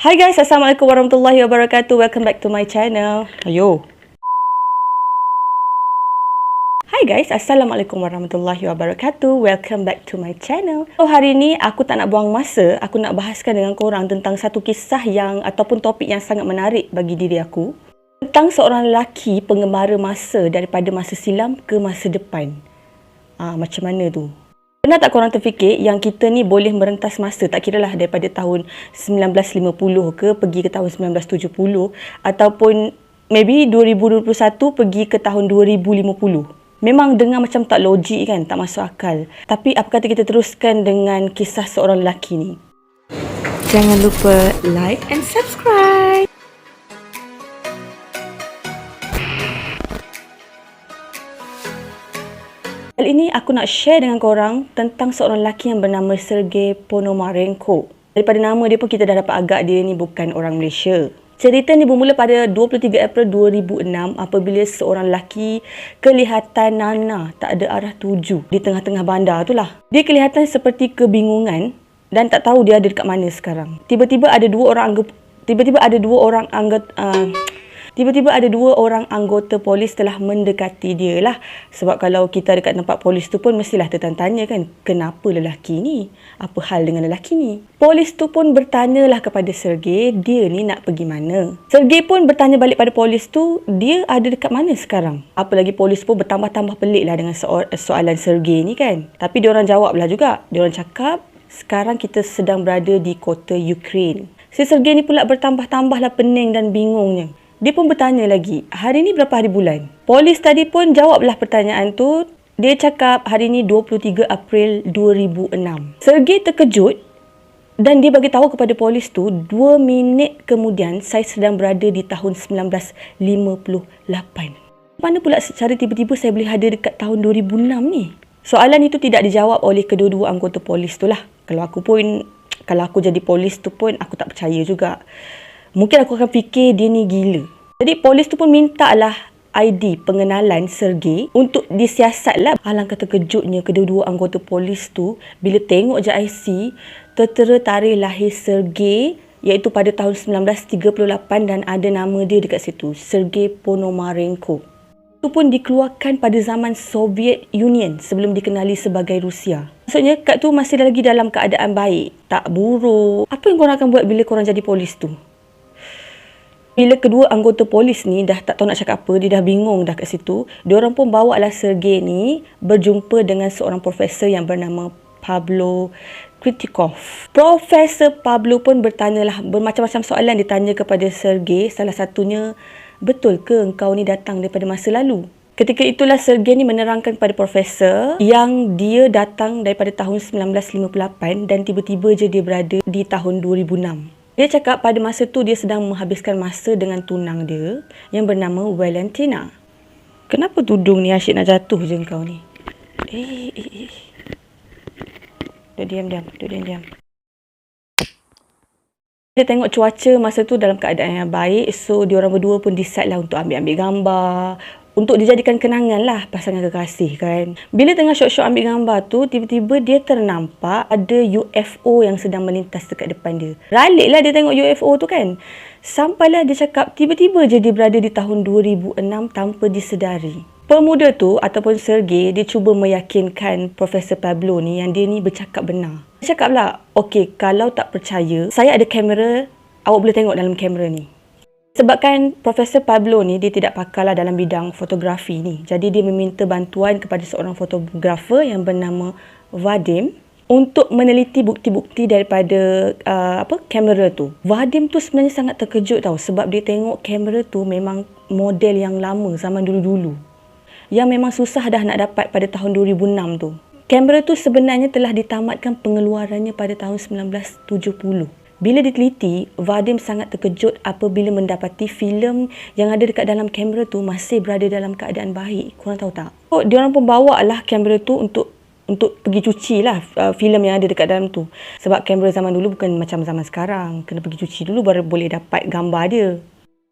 Hi guys, Assalamualaikum warahmatullahi wabarakatuh. Welcome back to my channel. Ayo. Hi guys, Assalamualaikum warahmatullahi wabarakatuh. Welcome back to my channel. So hari ni aku tak nak buang masa. Aku nak bahaskan dengan korang tentang satu kisah ataupun topik yang sangat menarik bagi diri aku. Tentang seorang lelaki pengembara masa daripada masa silam ke masa depan. Macam mana tu? Pernah tak korang terfikir yang kita ni boleh merentas masa, tak kiralah daripada tahun 1950 ke pergi ke tahun 1970 ataupun maybe 2021 pergi ke tahun 2050. Memang dengar macam tak logik kan, tak masuk akal. Tapi apa kata kita teruskan dengan kisah seorang lelaki ni. Jangan lupa like and subscribe. Kali ini aku nak share dengan korang tentang seorang lelaki yang bernama Sergei Ponomarenko. Daripada nama dia pun kita dah dapat agak dia ni bukan orang Malaysia. Cerita ni bermula pada 23 April 2006 apabila seorang lelaki kelihatan nana, tak ada arah tuju di tengah-tengah bandar tu lah. Dia kelihatan seperti kebingungan dan tak tahu dia ada dekat mana sekarang. Tiba-tiba ada dua orang anggota polis telah mendekati dia lah. Sebab kalau kita dekat tempat polis tu pun mestilah tertanya kan, kenapa lelaki ni? Apa hal dengan lelaki ni? Polis tu pun bertanyalah kepada Sergei, dia ni nak pergi mana? Sergei pun bertanya balik pada polis tu, dia ada dekat mana sekarang? Apalagi polis pun bertambah-tambah pelik lah dengan soalan Sergei ni kan. Tapi diorang jawablah juga. Diorang cakap, sekarang kita sedang berada di kota Ukraine. Si Sergei ni pula bertambah-tambahlah pening dan bingungnya. Dia pun bertanya lagi, hari ni berapa hari bulan? Polis tadi pun jawablah pertanyaan tu. Dia cakap hari ni 23 April 2006. Sergei terkejut dan dia bagi tahu kepada polis tu, 2 minit kemudian saya sedang berada di tahun 1958. Mana pula secara tiba-tiba saya boleh ada dekat tahun 2006 ni? Soalan itu tidak dijawab oleh kedua-dua anggota polis tu lah. Kalau aku jadi polis tu pun aku tak percaya juga. Mungkin aku akan fikir dia ni gila. Jadi polis tu pun minta lah ID pengenalan Sergei untuk disiasat lah. Alangkah terkejutnya kedua-dua anggota polis tu bila tengok je IC, tertera tarikh lahir Sergei iaitu pada tahun 1938 dan ada nama dia dekat situ, Sergei Ponomarenko. Itu pun dikeluarkan pada zaman Soviet Union sebelum dikenali sebagai Rusia. Maksudnya kat tu masih lagi dalam keadaan baik, tak buruk. Apa yang korang akan buat bila korang jadi polis tu? Bila kedua anggota polis ni dah tak tahu nak cakap apa, dia dah bingung dah kat situ, diorang pun bawa lah Sergei ni berjumpa dengan seorang profesor yang bernama Pavlo Kritikov. Profesor Pavlo pun bertanyalah bermacam-macam soalan ditanya kepada Sergei. Salah satunya, betul ke engkau ni datang daripada masa lalu? Ketika itulah Sergei ni menerangkan kepada profesor yang dia datang daripada tahun 1958 dan tiba-tiba je dia berada di tahun 2006. Dia cakap pada masa tu dia sedang menghabiskan masa dengan tunang dia yang bernama Valentina. Kenapa tudung ni asyik nak jatuh je kau ni? Duduk diam. Dia tengok cuaca masa tu dalam keadaan yang baik. So, diorang berdua pun decide lah untuk ambil gambar. Untuk dijadikan kenangan lah pasangan kekasih kan. Bila tengah syok-syok ambil gambar tu, tiba-tiba dia ternampak ada UFO yang sedang melintas dekat depan dia. Ralik lah dia tengok UFO tu kan. Sampailah dia cakap, tiba-tiba je dia berada di tahun 2006 tanpa disedari. Pemuda tu ataupun Sergei, dia cuba meyakinkan Profesor Pablo ni yang dia ni bercakap benar. Dia cakap lah, okey, kalau tak percaya, saya ada kamera, awak boleh tengok dalam kamera ni. Sebabkan Profesor Pablo ni dia tidak pakar lah dalam bidang fotografi ni. Jadi dia meminta bantuan kepada seorang fotografer yang bernama Vadim untuk meneliti bukti-bukti daripada kamera tu. Vadim tu sebenarnya sangat terkejut tau sebab dia tengok kamera tu memang model yang lama zaman dulu-dulu. Yang memang susah dah nak dapat pada tahun 2006 tu. Kamera tu sebenarnya telah ditamatkan pengeluarannya pada tahun 1970. Bila diteliti, Vadim sangat terkejut apabila mendapati filem yang ada dekat dalam kamera tu masih berada dalam keadaan baik. Korang tahu tak? So, diorang pun bawa lah kamera tu untuk pergi cuci lah filem yang ada dekat dalam tu. Sebab kamera zaman dulu bukan macam zaman sekarang. Kena pergi cuci dulu baru boleh dapat gambar dia.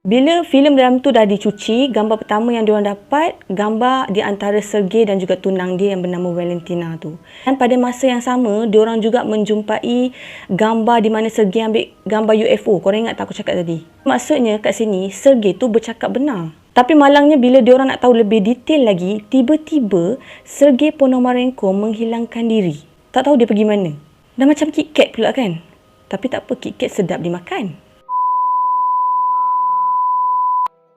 Bila filem dalam tu dah dicuci, gambar pertama yang diorang dapat, gambar di antara Sergey dan juga tunang dia yang bernama Valentina tu. Dan pada masa yang sama, diorang juga menjumpai gambar di mana Sergey ambil gambar UFO. Korang ingat tak aku cakap tadi? Maksudnya kat sini, Sergey tu bercakap benar. Tapi malangnya bila diorang nak tahu lebih detail lagi, tiba-tiba Sergey Ponomarenko menghilangkan diri. Tak tahu dia pergi mana. Dah macam KitKat pula kan? Tapi tak apa, KitKat sedap dimakan.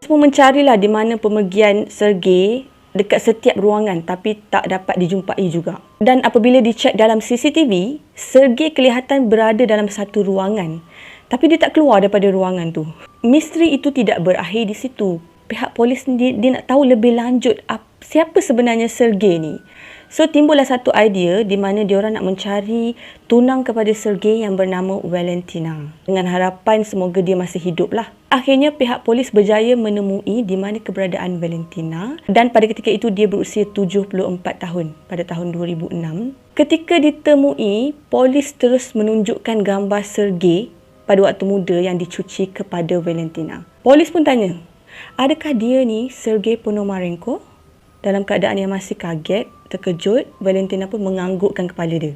Semua mencarilah di mana pemergian Sergey dekat setiap ruangan tapi tak dapat dijumpai juga. Dan apabila dicek dalam CCTV, Sergey kelihatan berada dalam satu ruangan. Tapi dia tak keluar daripada ruangan tu. Misteri itu tidak berakhir di situ. Pihak polis dia nak tahu lebih lanjut siapa sebenarnya Sergey ni. So timbullah satu idea di mana diorang nak mencari tunang kepada Sergey yang bernama Valentina. Dengan harapan semoga dia masih hidup lah. Akhirnya pihak polis berjaya menemui di mana keberadaan Valentina dan pada ketika itu dia berusia 74 tahun pada tahun 2006. Ketika ditemui, polis terus menunjukkan gambar Sergey pada waktu muda yang dicuci kepada Valentina. Polis pun tanya, adakah dia ni Sergey Ponomarenko? Dalam keadaan yang masih kaget, terkejut, Valentina pun menganggukkan kepala dia.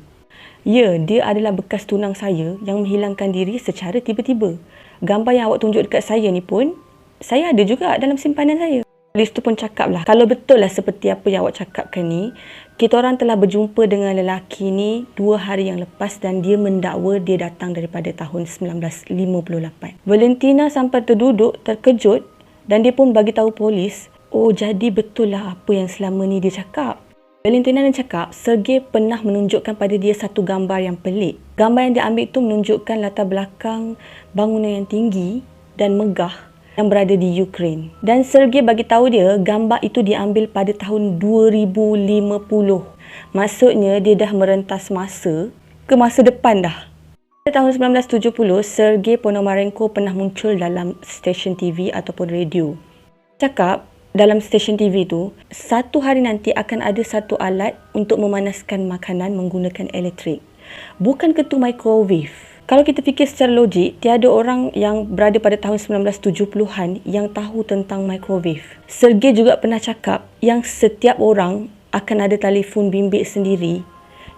Ya, dia adalah bekas tunang saya yang menghilangkan diri secara tiba-tiba. Gambar yang awak tunjuk dekat saya ni pun, saya ada juga dalam simpanan saya. Polis tu pun cakap lah, kalau betul lah seperti apa yang awak cakapkan ni, kita orang telah berjumpa dengan lelaki ni 2 hari yang lepas dan dia mendakwa dia datang daripada tahun 1958. Valentina sampai terduduk, terkejut dan dia pun bagi tahu polis, oh jadi betul lah apa yang selama ni dia cakap. Valentina dan cakap, Sergey pernah menunjukkan pada dia satu gambar yang pelik. Gambar yang dia ambil tu menunjukkan latar belakang bangunan yang tinggi dan megah yang berada di Ukraine. Dan Sergey bagi tahu dia, gambar itu diambil pada tahun 2050. Maksudnya dia dah merentas masa ke masa depan dah. Pada tahun 1970, Sergey Ponomarenko pernah muncul dalam stesen TV ataupun radio. Cakap, dalam stesen TV tu, satu hari nanti akan ada satu alat untuk memanaskan makanan menggunakan elektrik. Bukan ketu microwave. Kalau kita fikir secara logik, tiada orang yang berada pada tahun 1970-an yang tahu tentang microwave. Sergey juga pernah cakap yang setiap orang akan ada telefon bimbit sendiri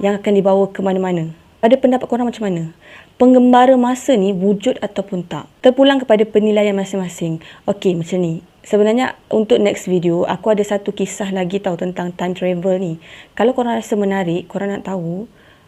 yang akan dibawa ke mana-mana. Pada pendapat korang macam mana? Penggembara masa ni wujud ataupun tak? Terpulang kepada penilaian masing-masing. Okey, macam ni. Sebenarnya untuk next video, aku ada satu kisah lagi tahu tentang time travel ni. Kalau korang rasa menarik, korang nak tahu,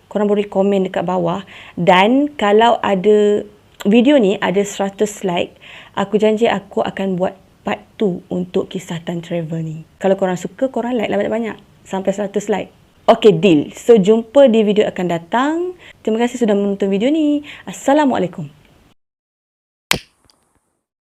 korang boleh komen dekat bawah. Dan kalau ada video ni ada 100 like, aku janji aku akan buat part 2 untuk kisah time travel ni. Kalau korang suka, korang like lah banyak-banyak. Sampai 100 like. Okay, deal. So, jumpa di video akan datang. Terima kasih sudah menonton video ni. Assalamualaikum.